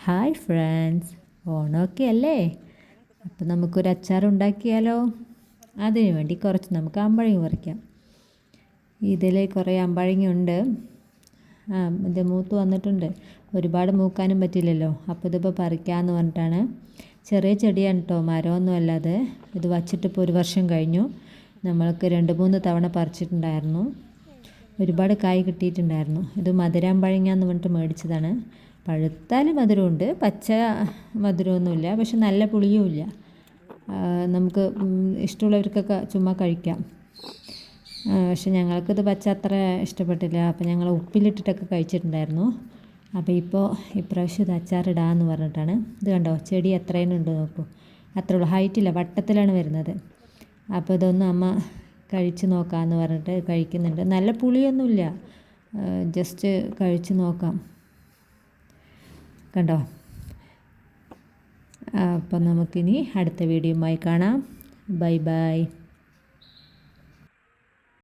Hi friends, ഓണമൊക്കെ അല്ലേ? അപ്പോൾ നമുക്കൊരു അച്ചാർ ഉണ്ടാക്കിയാലോ? അതിനു വേണ്ടി കുറച്ച് നമുക്ക് അമ്പഴങ്ങ പറിക്കാം. ഇതിൽ കുറേ അമ്പഴങ്ങ ഉണ്ട്. ഇത് മൂത്ത് വന്നിട്ടുണ്ട്. ഒരുപാട് മൂക്കാനും പറ്റില്ലല്ലോ. അപ്പോൾ ഇതിപ്പോൾ പറിക്കാമെന്ന് പറഞ്ഞിട്ടാണ്. ചെറിയ ചെടിയാണ് കേട്ടോ, മരമൊന്നും അല്ലാതെ. ഇത് വച്ചിട്ടിപ്പോൾ 1 വർഷം കഴിഞ്ഞു. നമ്മൾക്ക് 2-3 തവണ പറിച്ചിട്ടുണ്ടായിരുന്നു. ഒരുപാട് കായ് കിട്ടിയിട്ടുണ്ടായിരുന്നു. ഇത് മധുരാമ്പഴങ്ങ എന്ന് പറഞ്ഞിട്ട് മേടിച്ചതാണ്. പഴുത്താൽ മധുരമുണ്ട്, പച്ച മധുരമൊന്നുമില്ല, പക്ഷെ നല്ല പുളിയുമില്ല. നമുക്ക് ഇഷ്ടമുള്ളവർക്കൊക്കെ ചുമ്മാ കഴിക്കാം. പക്ഷെ ഞങ്ങൾക്കിത് പച്ച അത്ര ഇഷ്ടപ്പെട്ടില്ല. അപ്പോൾ ഞങ്ങൾ ഉപ്പിലിട്ടിട്ടൊക്കെ കഴിച്ചിട്ടുണ്ടായിരുന്നു. അപ്പോൾ ഇപ്രാവശ്യം ഇത് അച്ചാറിടാമെന്ന് പറഞ്ഞിട്ടാണ്. ഇത് കണ്ടോ, ചെടി എത്രയും ഉണ്ട് നോക്കൂ. അത്ര ഉള്ളൂ, ഹൈറ്റില്ല, വട്ടത്തിലാണ് വരുന്നത്. അപ്പോൾ ഇതൊന്ന് അമ്മ കഴിച്ച് നോക്കാമെന്ന് പറഞ്ഞിട്ട് കഴിക്കുന്നുണ്ട്. നല്ല പുളിയൊന്നുമില്ല, ജസ്റ്റ് കഴിച്ച് നോക്കാം. കണ്ടോ? അപ്പം നമുക്കിനി അടുത്ത വീഡിയോയുമായി കാണാം. Bye bye.